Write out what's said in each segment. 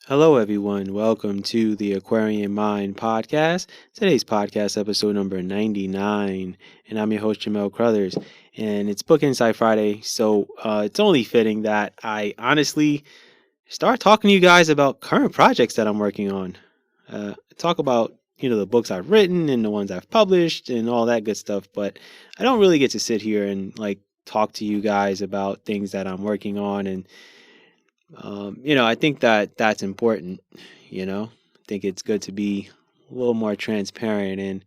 Hello, everyone. Welcome to the Aquarian Mind podcast. Today's podcast, episode number 99, and I'm your host, Jamel Crothers. And it's Book Insight Friday, so it's only fitting that I honestly start talking to you guys about current projects that I'm working on. Talk about the books I've written and the ones I've published and all that good stuff. But I don't really get to sit here and talk to you guys about things that I'm working on and I think that that's important. I think it's good to be a little more transparent in,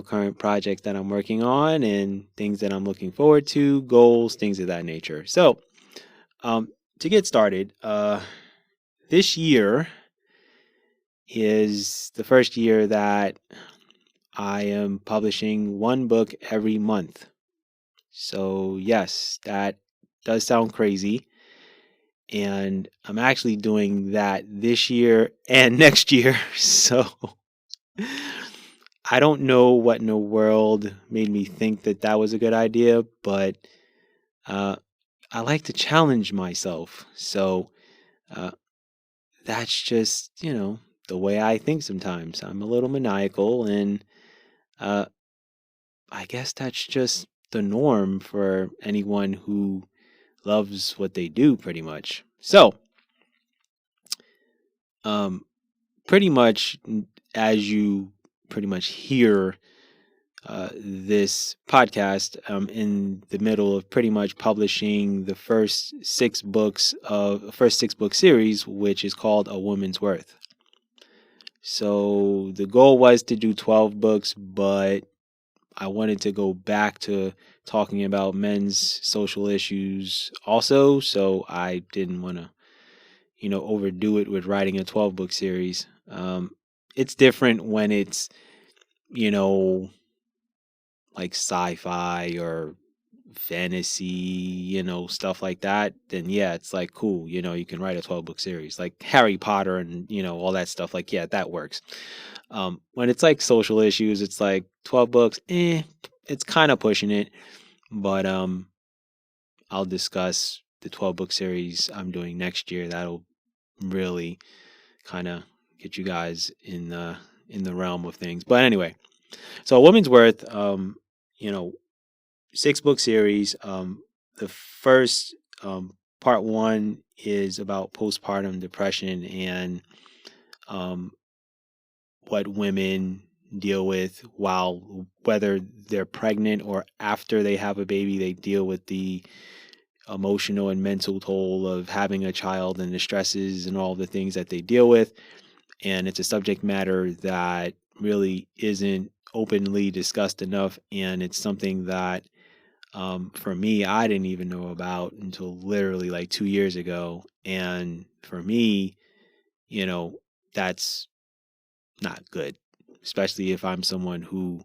current projects that I'm working on and things that I'm looking forward to, goals, things of that nature. So, um, to get started, this year is the first year that I am publishing one book every month. So, yes, that does sound crazy. And I'm actually doing that this year and next year. So I don't know what in the world made me think that that was a good idea, but uh, I like to challenge myself. So uh, that's just, the way I think sometimes. I'm a little maniacal, and uh, I guess that's just the norm for anyone who loves what they do, pretty much. So, um, pretty much as you pretty much hear this podcast, in the middle of pretty much publishing the first six book series, which is called A Woman's Worth. So the goal was to do 12 books, but I wanted to go back to talking about men's social issues also. So I didn't want to, overdo it with writing a 12 book series. It's different when it's, you know, like sci-fi or fantasy, stuff like that, then yeah, it's like cool, you can write a 12 book series like Harry Potter and, all that stuff. Like, yeah, that works. When it's like social issues, it's like 12 books, it's kind of pushing it, but I'll discuss the 12 book series I'm doing next year. That'll really kind of get you guys in the realm of things. But anyway, so A Woman's Worth, you know, 6 book series. The first part one is about postpartum depression and um, what women deal with while whether they're pregnant or after they have a baby, they deal with the emotional and mental toll of having a child and the stresses and all the things that they deal with. And it's a subject matter that really isn't openly discussed enough, and it's something that for me, I didn't even know about until literally like 2 years ago. And for me, you know, that's not good, especially if I'm someone who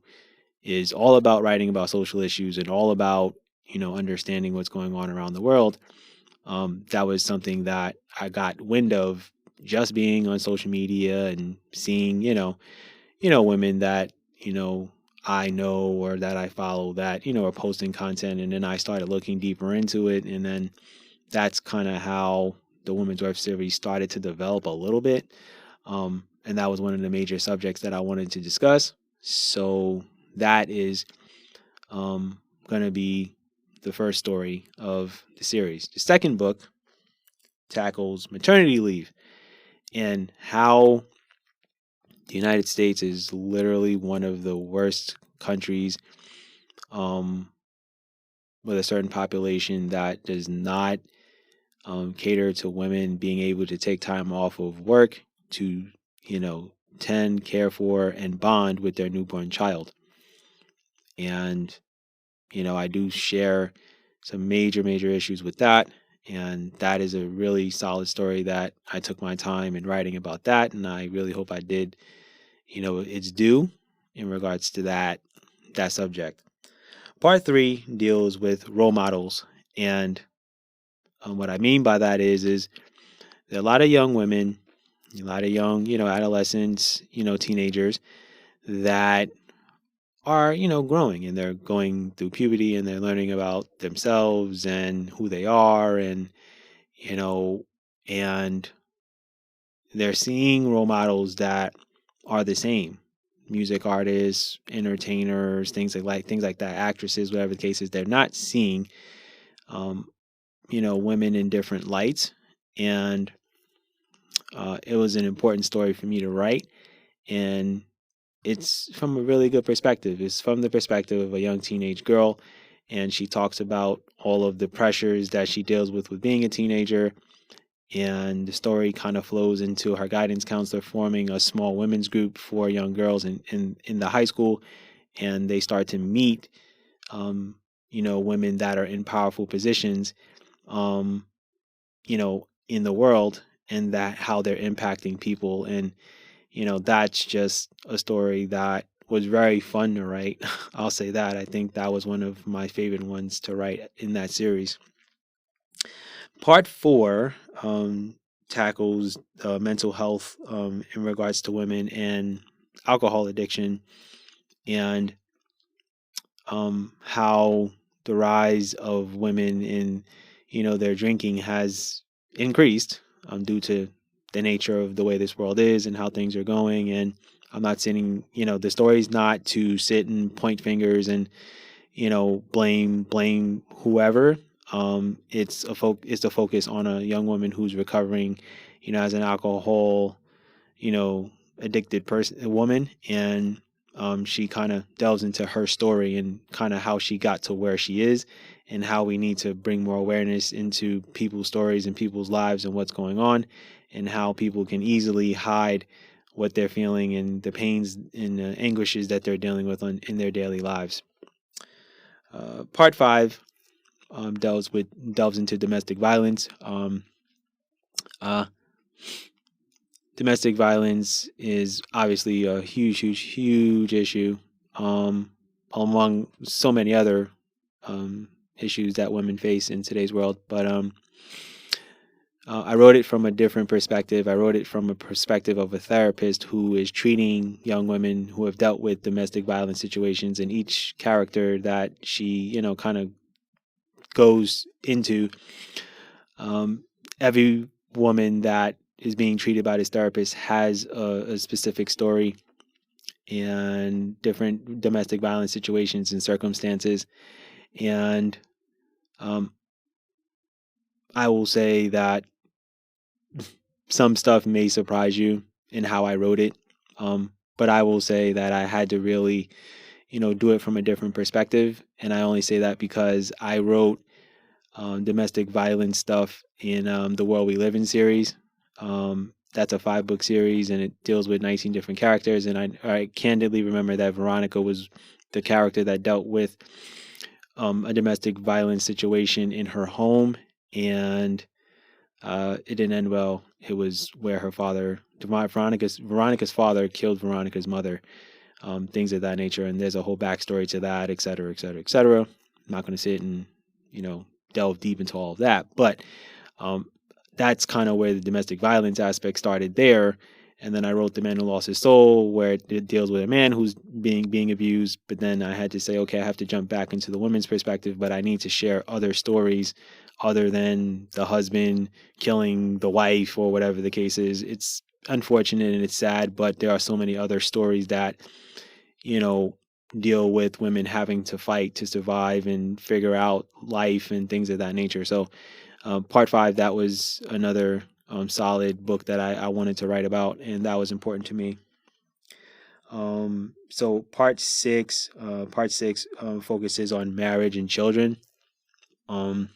is all about writing about social issues and all about, understanding what's going on around the world. That was something that I got wind of just being on social media and seeing, women that, I know or that I follow that, are posting content. And then I started looking deeper into it. And then that's kind of how the Women's Worth series started to develop a little bit. And that was one of the major subjects that I wanted to discuss. So that is going to be the first story of the series. The second book tackles maternity leave and how the United States is literally one of the worst countries, um, with a certain population that does not cater to women being able to take time off of work to, tend, care for, and bond with their newborn child. And, I do share some major, major issues with that. And that is a really solid story that I took my time in writing about that. And I really hope I did, its due in regards to that subject. Part three deals with role models. And what I mean by that is there are a lot of young women, a lot of young, adolescents, teenagers that are, growing, and they're going through puberty, and they're learning about themselves and who they are, and, you know, and they're seeing role models that are the same, music artists, entertainers, things like that, actresses, whatever the case is. They're not seeing, um, women in different lights, and it was an important story for me to write, and it's from a really good perspective. It's from the perspective of a young teenage girl, and she talks about all of the pressures that she deals with being a teenager. And the story kind of flows into her guidance counselor forming a small women's group for young girls in the high school, and they start to meet, um, women that are in powerful positions, um, in the world, and that how they're impacting people. And that's just a story that was very fun to write. I'll say that. I think that was one of my favorite ones to write in that series. Part four tackles mental health in regards to women and alcohol addiction, and how the rise of women in their drinking has increased due to the nature of the way this world is and how things are going. And I'm not sitting, the story's not to sit and point fingers and blame whoever. It's the focus on a young woman who's recovering, as an alcohol, you know, addicted person, a woman, and she kind of delves into her story and kind of how she got to where she is, and how we need to bring more awareness into people's stories and people's lives and what's going on, and how people can easily hide what they're feeling and the pains and the anguishes that they're dealing with in their daily lives. Part five delves into domestic violence. Uh, Domestic violence is obviously a huge issue, um, among so many other issues that women face in today's world. But I wrote it from a different perspective. I wrote it from a perspective of a therapist who is treating young women who have dealt with domestic violence situations, and each character that she, kind of goes into, every woman that is being treated by this therapist has a specific story and different domestic violence situations and circumstances. And um, I will say that some stuff may surprise you in how I wrote it. But I will say that I had to really, do it from a different perspective. And I only say that because I wrote domestic violence stuff in the World We Live In series. That's a 5-book series, and it deals with 19 different characters. And I candidly remember that Veronica was the character that dealt with a domestic violence situation in her home, and it didn't end well. It was where her father, Veronica's father, killed Veronica's mother. Things of that nature, and there's a whole backstory to that, et cetera, et cetera, et cetera. I'm not going to sit and delve deep into all of that, but um, that's kind of where the domestic violence aspect started there. And then I wrote The Man Who Lost His Soul, where it deals with a man who's being abused. But then I had to say, okay, I have to jump back into the women's perspective, but I need to share other stories other than the husband killing the wife or whatever the case is. It's unfortunate and it's sad, but there are so many other stories that, you know, deal with women having to fight to survive and figure out life and things of that nature. So, part five, that was another solid book that I wanted to write about, and that was important to me. So part six focuses on marriage and children, um,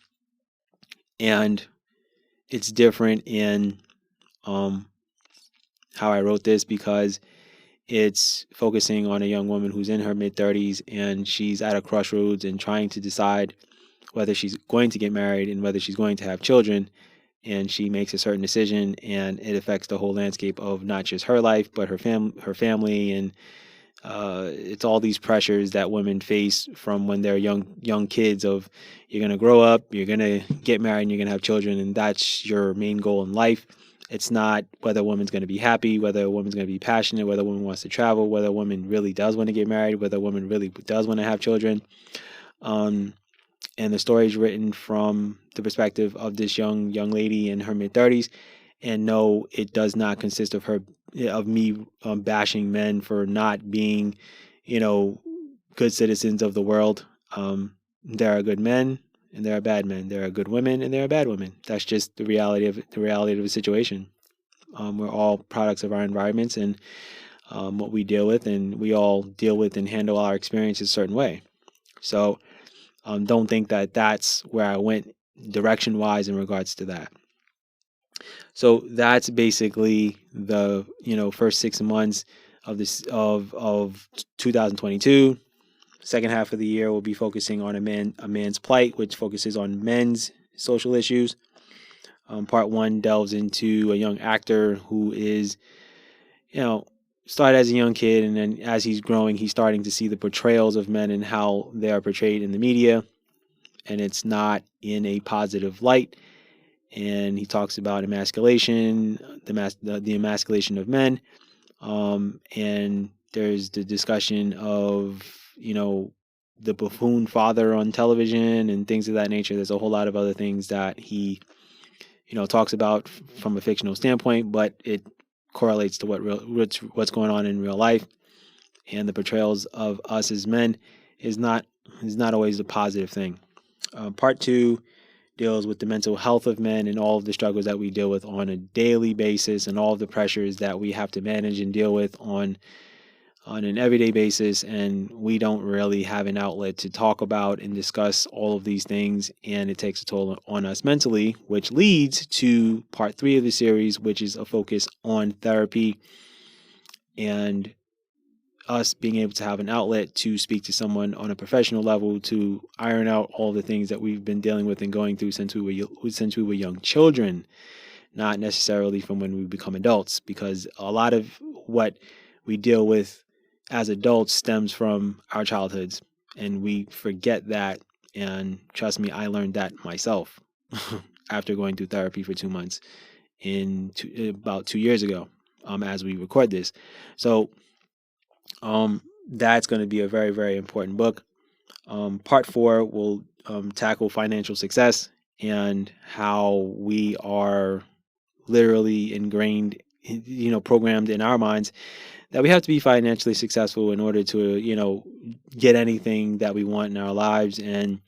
and it's different in um, how I wrote this because it's focusing on a young woman who's in her mid 30s, and she's at a crossroads and trying to decide whether she's going to get married and whether she's going to have children. And she makes a certain decision, and it affects the whole landscape of not just her life but her family, and it's all these pressures that women face from when they're young kids. Of you're gonna grow up, you're gonna get married, and you're gonna have children, and that's your main goal in life. It's not whether a woman's going to be happy, whether a woman's going to be passionate, whether a woman wants to travel, whether a woman really does want to get married, whether a woman really does want to have children. Um, and the story is written from the perspective of this young lady in her mid 30s, And no, it does not consist of me bashing men for not being, you know, good citizens of the world. There are good men and there are bad men. There are good women and there are bad women. That's just the reality of the situation. We're all products of our environments and what we deal with, and we all deal with and handle our experiences a certain way. So don't think that that's where I went direction wise in regards to that. So that's basically the first 6 months of this of 2022. Second half of the year, we'll be focusing on a man's plight, which focuses on men's social issues. Part one delves into a young actor who is, started as a young kid, and then as he's growing, he's starting to see the portrayals of men and how they are portrayed in the media, and it's not in a positive light. And he talks about emasculation, the emasculation of men, and there's the discussion of the buffoon father on television and things of that nature. There's a whole lot of other things that he talks about from a fictional standpoint, but it correlates to what's going on in real life. And the portrayals of us as men is not always a positive thing. Part two deals with the mental health of men and all of the struggles that we deal with on a daily basis and all of the pressures that we have to manage and deal with on an everyday basis. And we don't really have an outlet to talk about and discuss all of these things, and it takes a toll on us mentally, which leads to part three of the series, which is a focus on therapy and us being able to have an outlet to speak to someone on a professional level to iron out all the things that we've been dealing with and going through since we were young children, not necessarily from when we become adults, because a lot of what we deal with as adults stems from our childhoods, and we forget that. And trust me, I learned that myself after going through therapy for 2 months about 2 years ago, as we record this. So that's going to be a very, very important book. Part four will tackle financial success and how we are literally ingrained, programmed in our minds that we have to be financially successful in order to, get anything that we want in our lives. And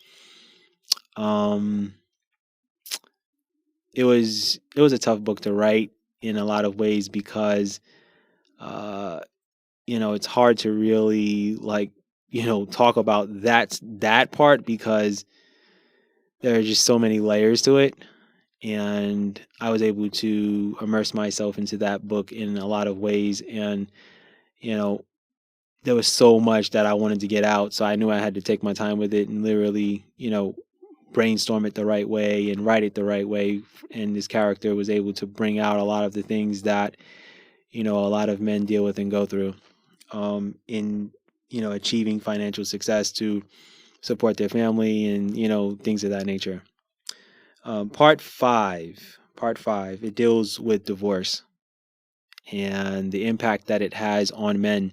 it was a tough book to write in a lot of ways because it's hard to really talk about that part because there are just so many layers to it. And I was able to immerse myself into that book in a lot of ways. And, there was so much that I wanted to get out. So I knew I had to take my time with it and literally, brainstorm it the right way and write it the right way. And this character was able to bring out a lot of the things that, a lot of men deal with and go through in, achieving financial success to support their family and, things of that nature. Part five, it deals with divorce and the impact that it has on men,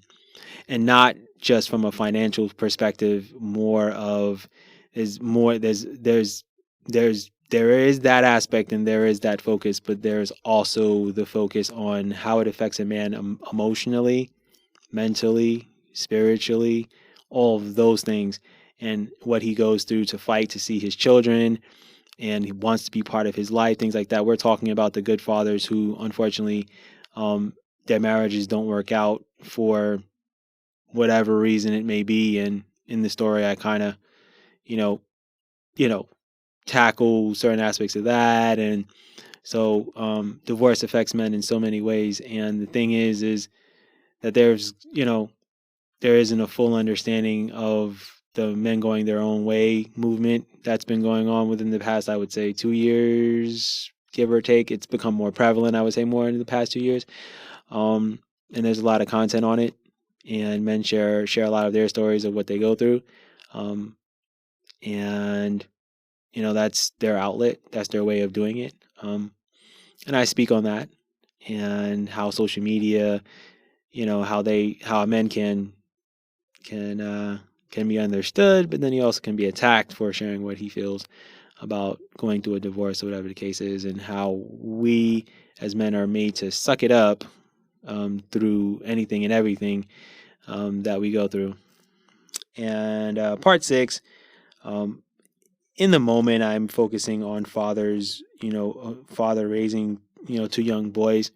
and not just from a financial perspective. There is that aspect and there is that focus, but there's also the focus on how it affects a man emotionally, mentally, spiritually, all of those things, and what he goes through to fight to see his children, and he wants to be part of his life, things like that. We're talking about the good fathers who, unfortunately, their marriages don't work out for whatever reason it may be. And in the story, I kind of, you know, tackle certain aspects of that. And so divorce affects men in so many ways. And the thing is that there isn't a full understanding of the men going their own way movement that's been going on within the past, I would say, 2 years, give or take. It's become more prevalent, I would say, more in the past 2 years. And there's a lot of content on it, and men share a lot of their stories of what they go through. And that's their outlet, that's their way of doing it. And I speak on that and how social media, how men can be understood, but then he also can be attacked for sharing what he feels about going through a divorce or whatever the case is, and how we as men are made to suck it up through anything and everything that we go through. And part 6, um, in the moment, I'm focusing on fathers, father raising, 2 young boys.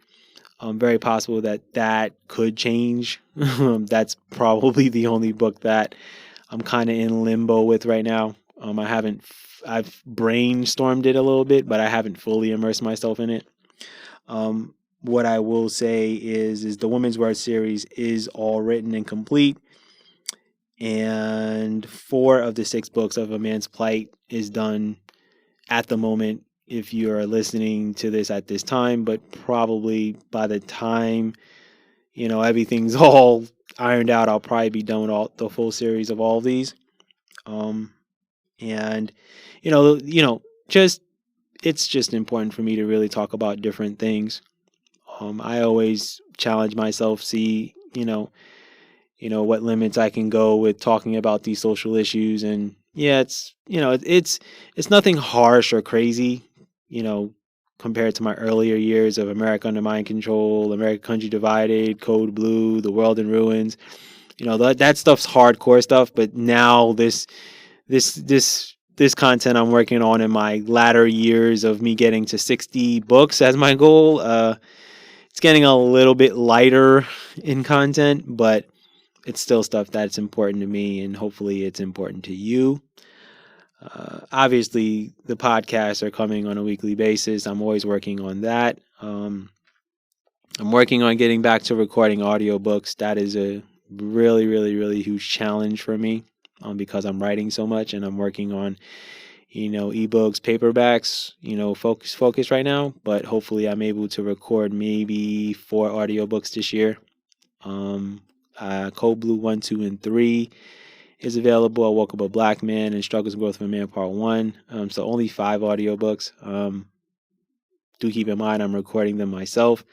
Very possible that could change. That's probably the only book that I'm kind of in limbo with right now. I've brainstormed it a little bit, but I haven't fully immersed myself in it. What I will say is the Women's Word series is all written and complete, and 4 of the 6 books of A Man's Plight is done at the moment. If you are listening to this at this time, but probably by the time everything's all ironed out, I'll probably be done with all the full series of all of these. And just it's just important for me to really talk about different things. I always challenge myself, see what limits I can go with talking about these social issues, and yeah, it's nothing harsh or crazy, compared to my earlier years of America Under Mind Control, America Country Divided, Code Blue, The World in Ruins. That stuff's hardcore stuff, but now this content I'm working on in my latter years of me getting to 60 books as my goal, it's getting a little bit lighter in content, but it's still stuff that's important to me, and hopefully it's important to you. Obviously, the podcasts are coming on a weekly basis. I'm always working on that. I'm working on getting back to recording audiobooks. That is a really, really, really huge challenge for me because I'm writing so much, and I'm working on, ebooks, paperbacks, focus right now. But hopefully I'm able to record maybe 4 audiobooks this year. Code Blue 1, 2, and 3 is available. I Woke Up a Black Man and Struggles and Growth of a Man Part 1. So only 5 audiobooks. Do keep in mind I'm recording them myself,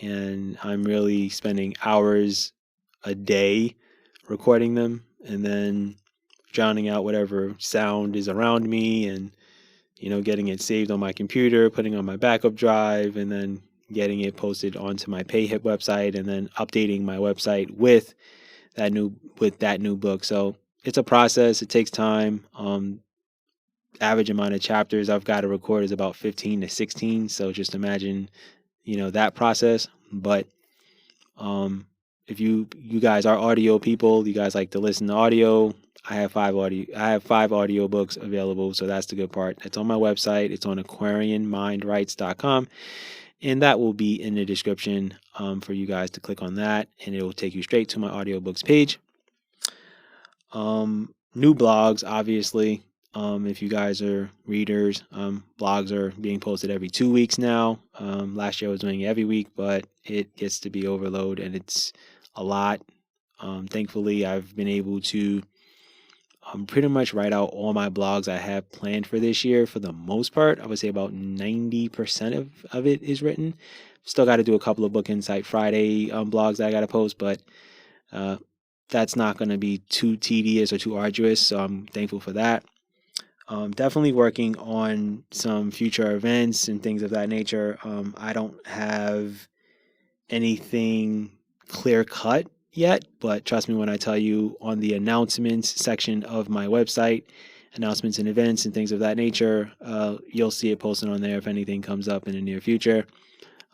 and I'm really spending hours a day recording them, and then drowning out whatever sound is around me, and getting it saved on my computer, putting on my backup drive, and then getting it posted onto my PayHip website, and then updating my website with that new book. So it's a process. It takes time. Average amount of chapters I've got to record is about 15 to 16. So just imagine, that process. But if you guys are audio people, you guys like to listen to audio, I have 5 audio books available, so that's the good part. It's on my website. It's on aquarianmindrights.com, and that will be in the description for you guys to click on that, and it will take you straight to my audiobooks page. New blogs, obviously. If you guys are readers, blogs are being posted every 2 weeks now. Last year I was doing it every week, but it gets to be overload, and it's a lot. Thankfully, I've been able to pretty much write out all my blogs I have planned for this year. For the most part, I would say about 90% of it is written. Still got to do a couple of Book Insight Friday blogs that I got to post, but that's not going to be too tedious or too arduous, so I'm thankful for that. Definitely working on some future events and things of that nature. I don't have anything clear cut yet, but trust me when I tell you, on the announcements section of my website, announcements and events and things of that nature, you'll see it posted on there if anything comes up in the near future,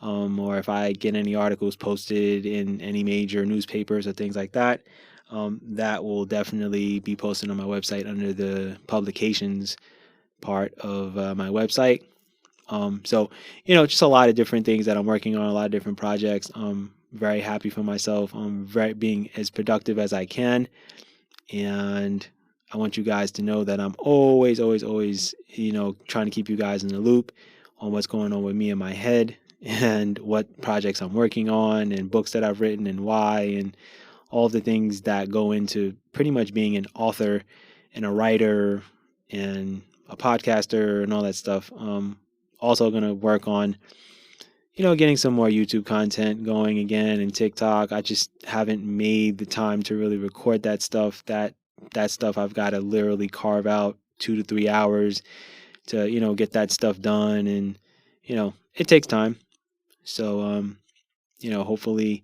or if I get any articles posted in any major newspapers or things like that. That will definitely be posted on my website under the publications part of my website. So, just a lot of different things that I'm working on, a lot of different projects. Very happy for myself. I'm being as productive as I can. And I want you guys to know that I'm always, always, always, trying to keep you guys in the loop on what's going on with me in my head, and what projects I'm working on, and books that I've written, and why, and all the things that go into pretty much being an author and a writer and a podcaster and all that stuff. Also going to work on, getting some more YouTube content going again, and TikTok. I just haven't made the time to really record that stuff. That stuff I've got to literally carve out 2 to 3 hours to, get that stuff done. And, it takes time. So, hopefully,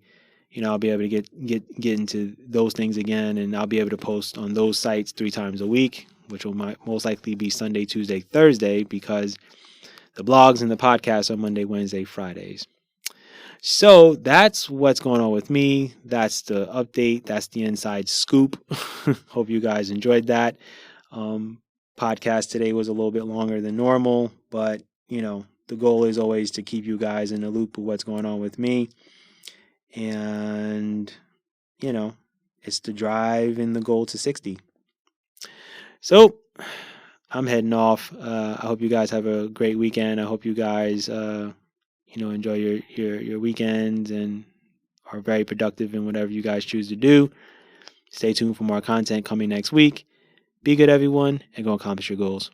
I'll be able to get into those things again, and I'll be able to post on those sites 3 times a week, which will most likely be Sunday, Tuesday, Thursday, because the blogs and the podcasts are Monday, Wednesday, Fridays. So that's what's going on with me. That's the update. That's the inside scoop. Hope you guys enjoyed that. Um, Podcast today was a little bit longer than normal, but the goal is always to keep you guys in the loop of what's going on with me. And, it's the drive and the goal to 60. So I'm heading off. I hope you guys have a great weekend. I hope you guys, enjoy your weekends and are very productive in whatever you guys choose to do. Stay tuned for more content coming next week. Be good, everyone, and go accomplish your goals.